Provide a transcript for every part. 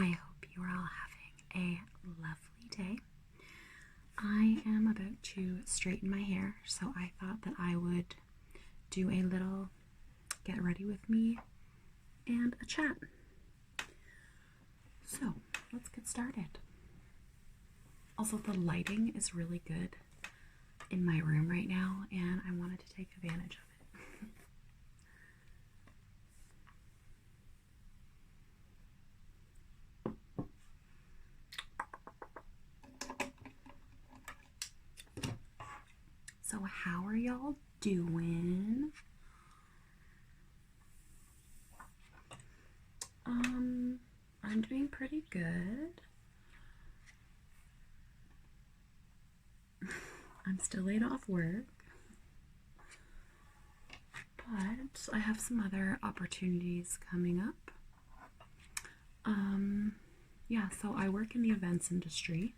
I hope you are all having a lovely day. I am about to straighten my hair, so I thought that I would do a little get ready with me and a chat. So let's get started. Also, the lighting is really good in my room right now, and I wanted to take advantage of it. So how are y'all doing? I'm doing pretty good. I'm still laid off work, but I have some other opportunities coming up. Yeah, so I work in the events industry.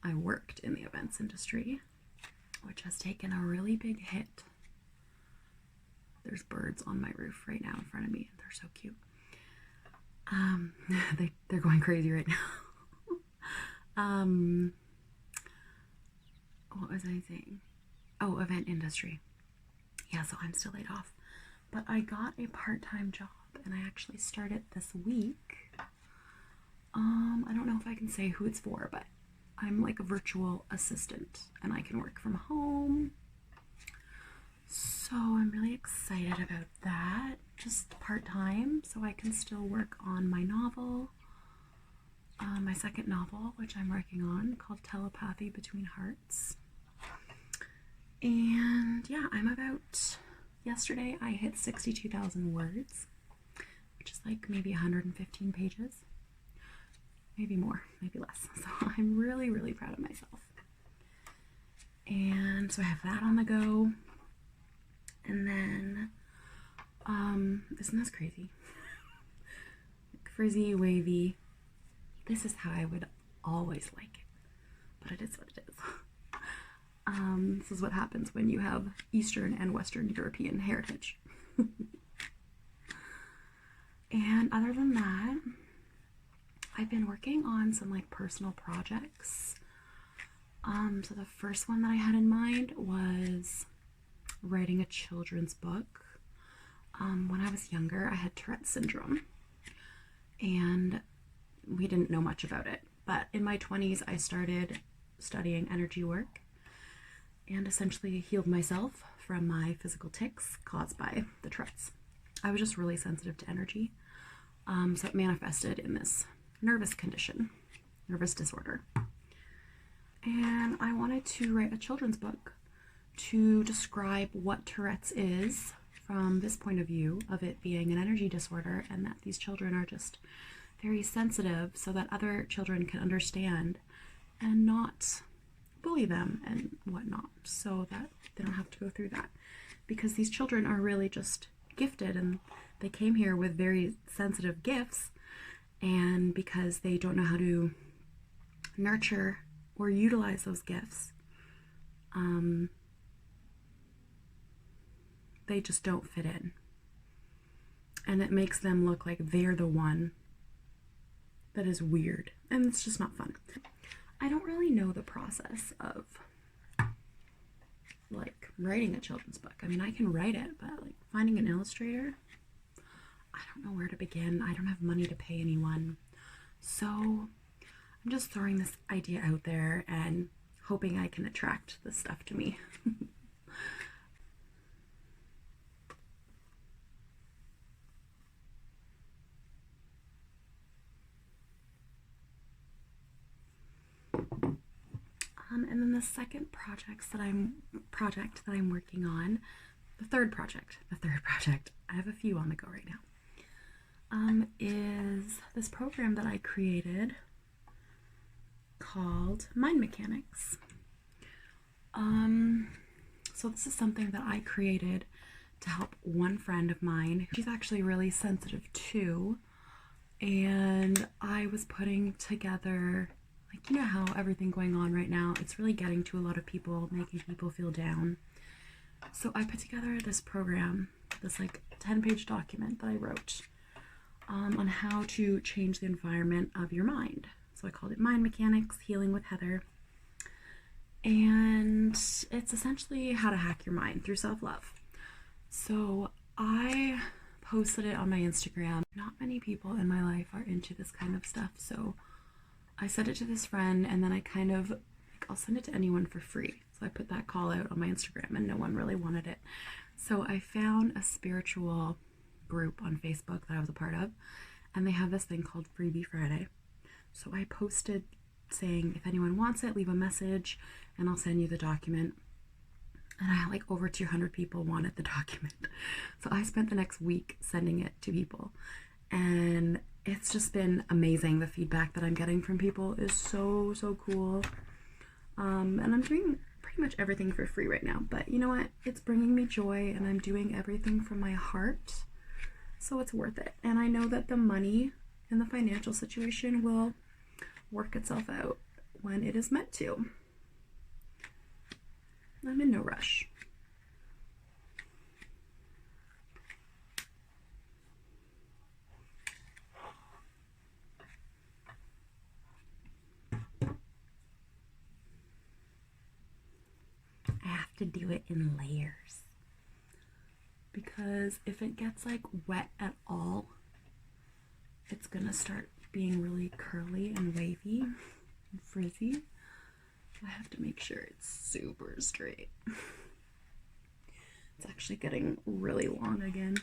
I worked in the events industry, which has taken a really big hit. There's birds on my roof right now in front of me. They're so cute. They're going crazy right now. What was I saying? Oh, event industry. Yeah, so I'm still laid off. But I got a part-time job, and I actually started this week. I don't know if I can say who it's for, but I'm like a virtual assistant, and I can work from home. So I'm really excited about that. Just part-time, so I can still work on my novel. My second novel, which I'm working on, called Telepathy Between Hearts. And yeah, yesterday I hit 62,000 words, which is like maybe 115 pages. Maybe more, maybe less. So I'm really, really proud of myself. And so I have that on the go. And then, isn't this crazy? Frizzy, wavy. This is how I would always like it, but it is what it is. This is what happens when you have Eastern and Western European heritage. And other than that, I've been working on some like personal projects. So the first one that I had in mind was writing a children's book. When I was younger, I had Tourette's syndrome, and we didn't know much about it. But in my 20s, I started studying energy work and essentially healed myself from my physical tics caused by the Tourette's. I was just really sensitive to energy. So it manifested in this nervous disorder. And I wanted to write a children's book to describe what Tourette's is from this point of view of it being an energy disorder, and that these children are just very sensitive so that other children can understand and not bully them and whatnot, so that they don't have to go through that. Because these children are really just gifted, and they came here with very sensitive gifts, and because they don't know how to nurture or utilize those gifts, they just don't fit in. And it makes them look like they're the one that is weird, and it's just not fun. I don't really know the process of like writing a children's book. I mean, I can write it, but like finding an illustrator, I don't know where to begin. I don't have money to pay anyone. So I'm just throwing this idea out there and hoping I can attract this stuff to me. And then the second project that I'm working on, the third project, I have a few on the go right now, is this program that I created called Mind Mechanics. So this is something that I created to help one friend of mine. She's actually really sensitive too, and I was putting together, like, you know how everything going on right now, it's really getting to a lot of people, making people feel down. So I put together this program, this like 10-page document that I wrote, on how to change the environment of your mind. So I called it Mind Mechanics, Healing with Heather. And it's essentially how to hack your mind through self-love. So I posted it on my Instagram. Not many people in my life are into this kind of stuff, so I sent it to this friend, and then I kind of, like, I'll send it to anyone for free. So I put that call out on my Instagram, and no one really wanted it. So I found a spiritual group on Facebook that I was a part of, and they have this thing called Freebie Friday. So I posted saying, if anyone wants it, leave a message, and I'll send you the document. And I had like over 200 people wanted the document. So I spent the next week sending it to people. And it's just been amazing. The feedback that I'm getting from people is so, so cool. And I'm doing pretty much everything for free right now. But you know what? It's bringing me joy, and I'm doing everything from my heart. So it's worth it. And I know that the money and the financial situation will work itself out when it is meant to. I'm in no rush. I have to do it in layers, because if it gets like wet at all, it's gonna start being really curly and wavy and frizzy. I have to make sure it's super straight. It's actually getting really long again.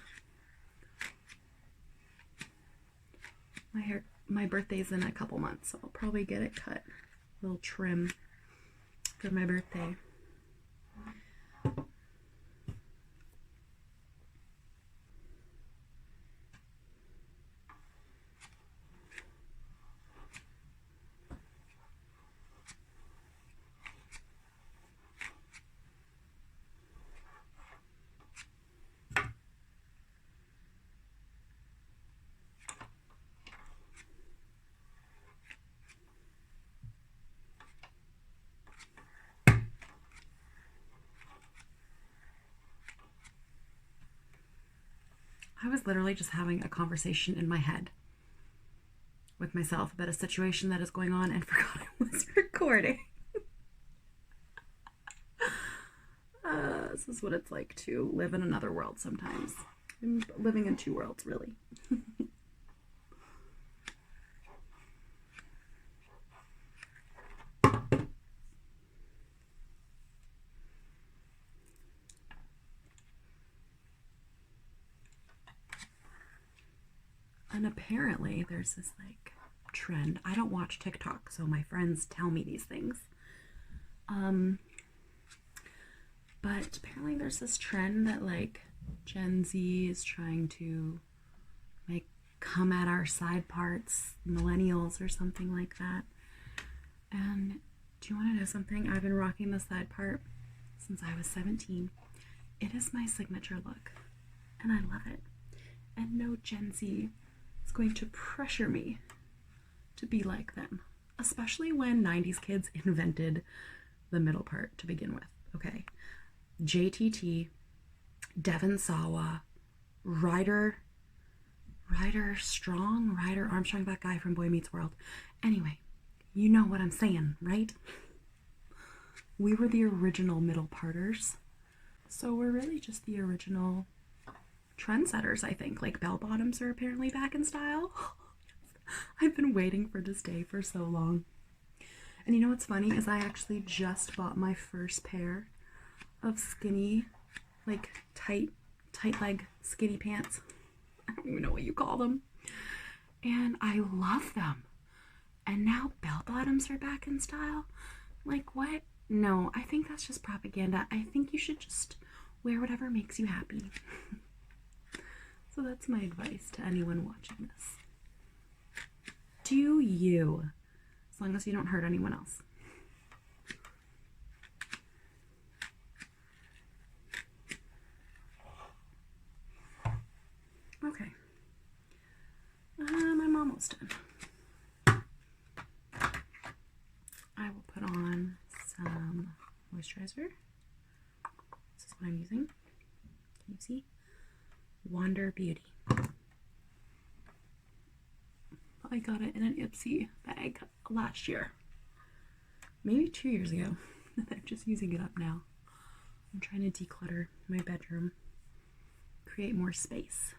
My birthday's in a couple months, so I'll probably get it cut. A little trim for my birthday. I was literally just having a conversation in my head with myself about a situation that is going on and forgot I was recording. This is what it's like to live in another world sometimes. I'm living in two worlds, really. And apparently there's this like trend. I don't watch TikTok, so my friends tell me these things. But apparently there's this trend that like Gen Z is trying to like come at our side parts, millennials or something like that. And do you want to know something? I've been rocking the side part since I was 17. It is my signature look, and I love it. And no Gen Z is going to pressure me to be like them, especially when 90s kids invented the middle part to begin with. Okay, JTT, Devon Sawa, Ryder Armstrong, that guy from Boy Meets World. Anyway, you know what I'm saying, right? We were the original middle parters, so we're really just the original trendsetters, I think. Like bell bottoms are apparently back in style. I've been waiting for this day for so long. And you know what's funny is I actually just bought my first pair of skinny, like tight leg skinny pants. I don't even know what you call them. And I love them. And now bell bottoms are back in style. Like what? No, I think that's just propaganda. I think you should just wear whatever makes you happy. So that's my advice to anyone watching this. Do you, as long as you don't hurt anyone else. Okay. I'm almost done. I will put on some moisturizer. This is what I'm using. Can you see? Wander Beauty. I got it in an Ipsy bag last year. Maybe 2 years ago. I'm just using it up now. I'm trying to declutter my bedroom, create more space.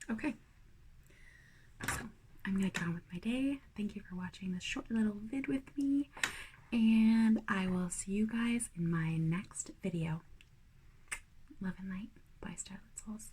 Okay, so I'm gonna get on with my day. Thank you for watching this short little vid with me, and I will see you guys in my next video. Love and light. Bye, Starlit Souls.